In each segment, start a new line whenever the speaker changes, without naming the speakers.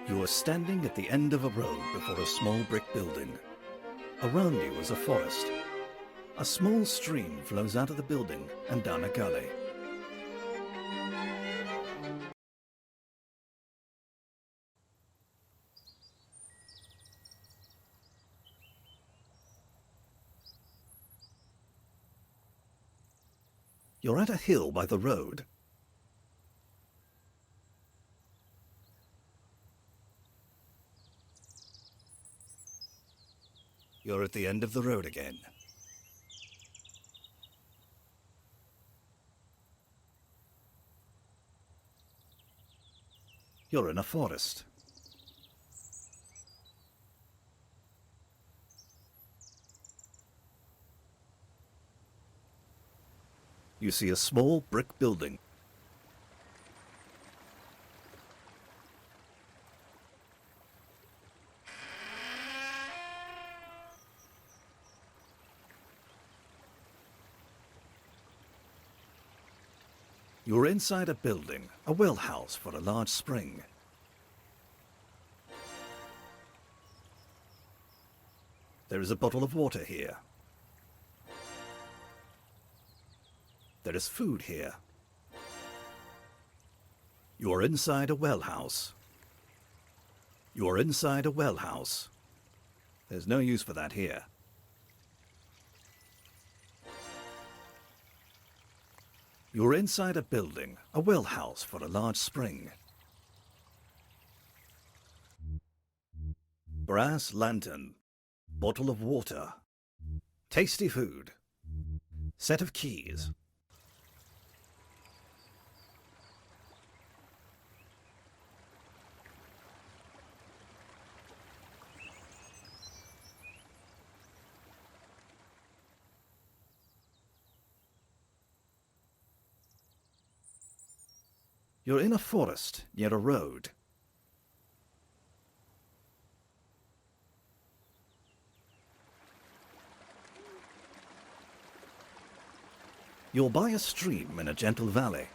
You are standing at the end of a road before a small brick building. Around you is a forest. A small stream flows out of the building and down a gully. You're at a hill by the road. You're at the end of the road again. You're in a forest. You see a small brick building. You're inside a building, a well house for a large spring. There is a bottle of water here. There is food here. You are inside a well house. You are inside a well house. There's no use for that here. You're inside a building, a well house for a large spring. Brass lantern, bottle of water, tasty food, set of keys. You're in a forest near a road. You're by a stream in a gentle valley.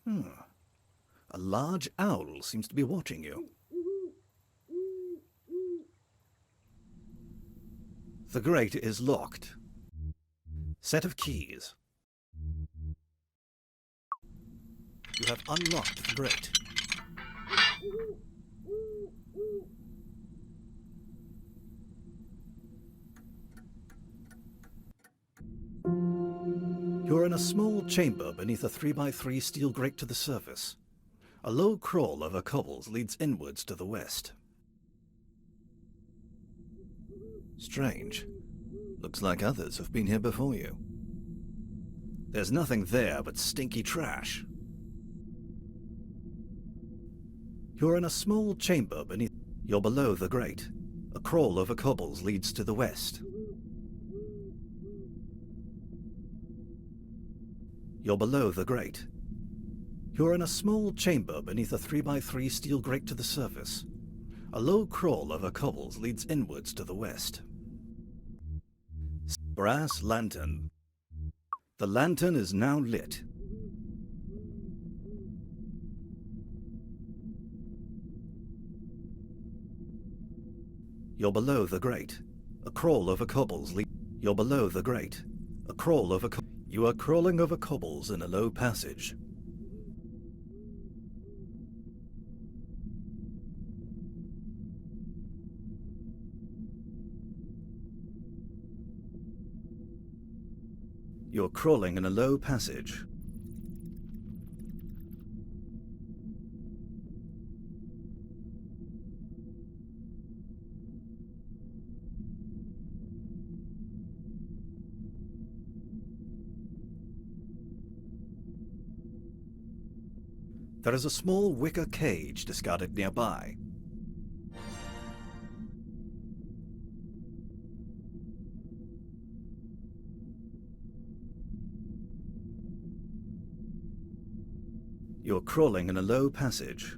A large owl seems to be watching you. The grate is locked. Set of keys. You have unlocked the grate. You're in a small chamber beneath a 3x3 steel grate to the surface. A low crawl over cobbles leads inwards to the west. Strange. Looks like others have been here before you. There's nothing there but stinky trash. You're in a small chamber beneath. You're below the grate. A crawl over cobbles leads to the west. You're below the grate. You're in a small chamber beneath a 3x3 steel grate to the surface. A low crawl over cobbles leads inwards to the west. Brass lantern. The lantern is now lit. You're below the grate. A crawl over cobbles leads. You're below the grate. A crawl over cobbles. You are crawling over cobbles in a low passage. You're crawling in a low passage. There is a small wicker cage discarded nearby. You're crawling in a low passage.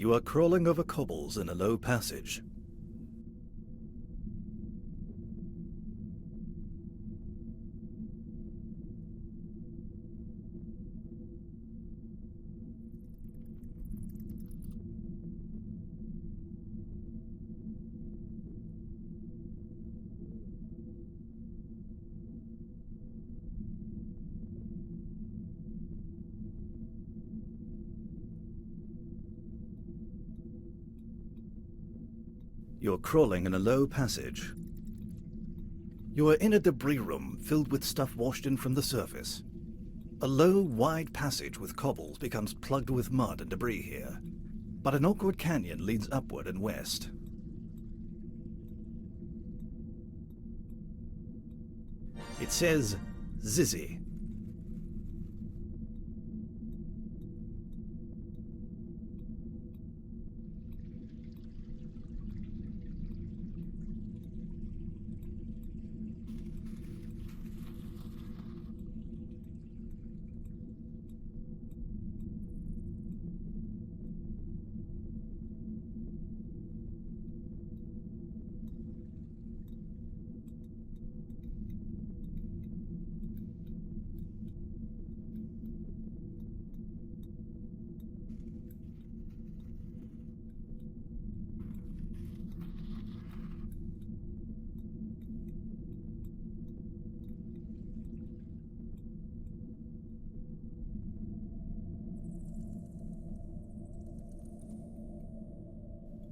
You are crawling over cobbles in a low passage. You're crawling in a low passage. You are in a debris room filled with stuff washed in from the surface. A low, wide passage with cobbles becomes plugged with mud and debris here, but an awkward canyon leads upward and west. It says Zizzy.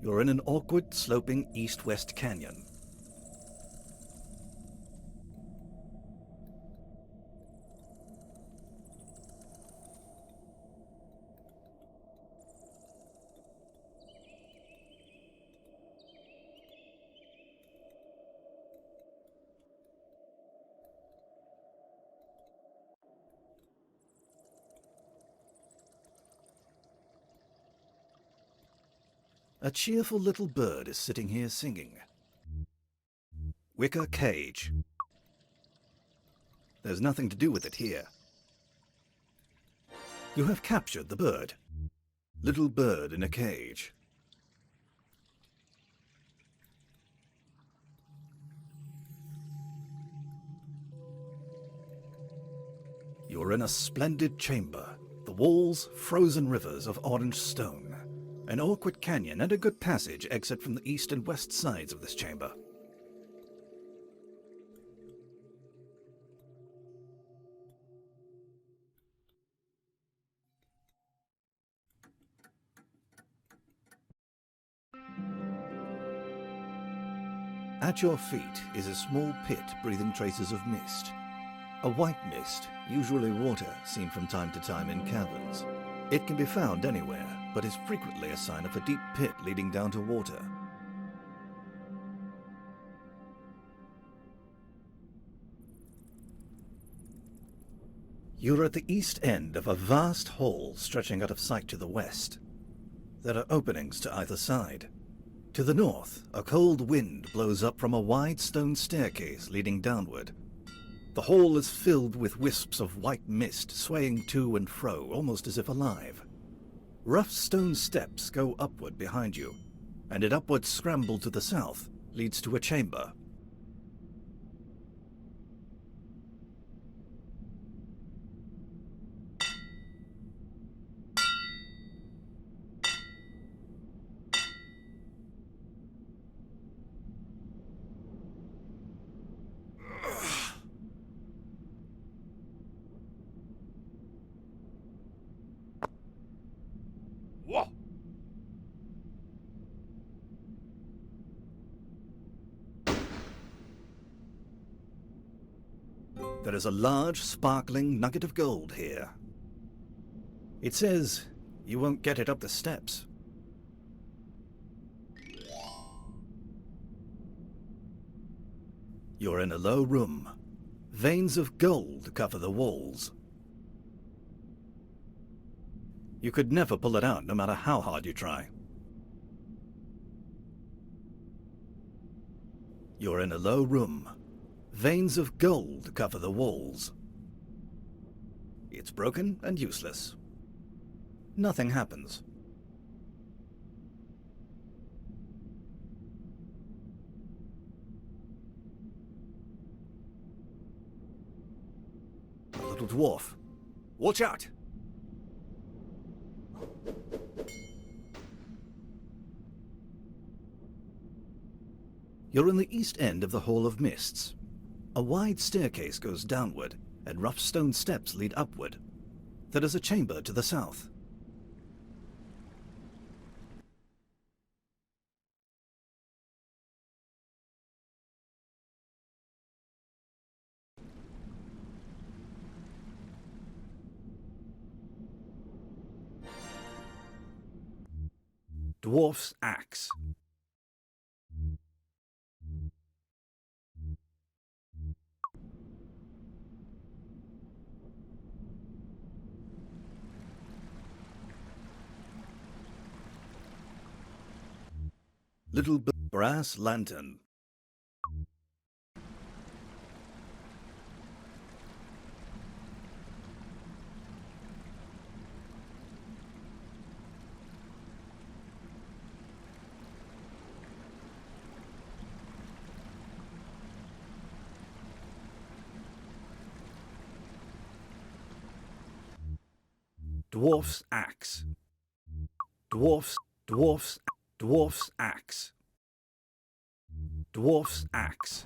You're in an awkward, sloping east-west canyon. A cheerful little bird is sitting here singing. Wicker cage. There's nothing to do with it here. You have captured the bird. Little bird in a cage. You're in a splendid chamber. The walls, frozen rivers of orange stone. An awkward canyon and a good passage exit from the east and west sides of this chamber. At your feet is a small pit breathing traces of mist. A white mist, usually water, seen from time to time in caverns. It can be found anywhere, but is frequently a sign of a deep pit leading down to water. You're at the east end of a vast hall stretching out of sight to the west. There are openings to either side. To the north, a cold wind blows up from a wide stone staircase leading downward. The hall is filled with wisps of white mist swaying to and fro, almost as if alive. Rough stone steps go upward behind you, and an upward scramble to the south leads to a chamber. There is a large, sparkling nugget of gold here. It says you won't get it up the steps. You're in a low room. Veins of gold cover the walls. You could never pull it out, no matter how hard you try. You're in a low room. Veins of gold cover the walls. It's broken and useless. Nothing happens. little dwarf. Watch out! You're in the east end of the Hall of Mists. A wide staircase goes downward, and rough stone steps lead upward. There is a chamber to the south. Dwarf's Axe. Little brass lantern. Dwarf's Axe. Dwarf's Axe. Dwarf's Axe.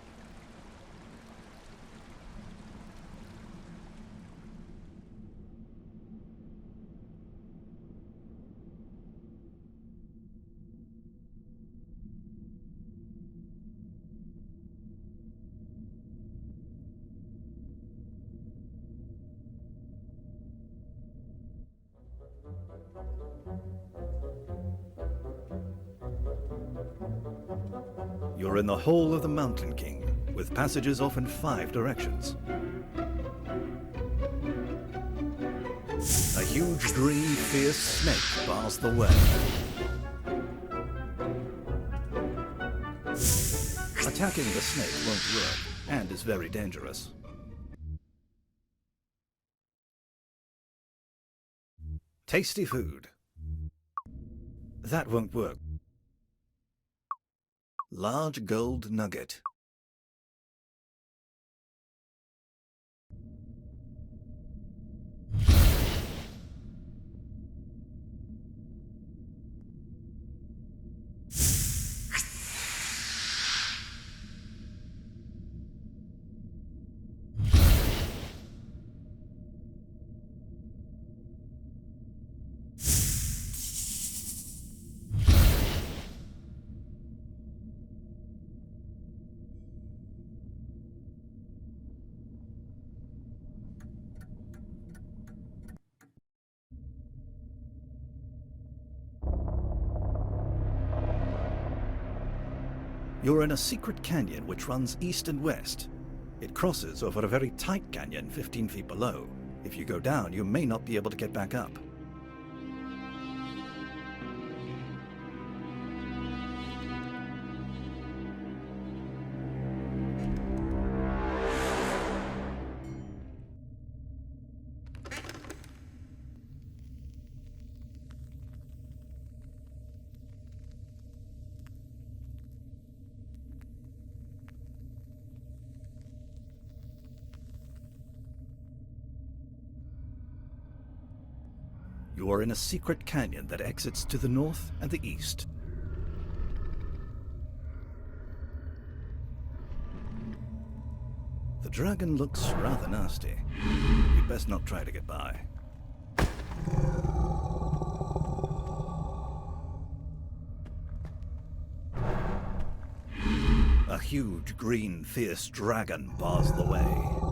You're in the Hall of the Mountain King, with passages off in 5 directions. A huge green fierce snake bars the way. Attacking the snake won't work, and is very dangerous. Tasty food. That won't work. Large gold nugget. You're in a secret canyon which runs east and west. It crosses over a very tight canyon 15 feet below. If you go down, you may not be able to get back up. You are in a secret canyon that exits to the north and the east. The dragon looks rather nasty. You'd best not try to get by. A huge green fierce dragon bars the way.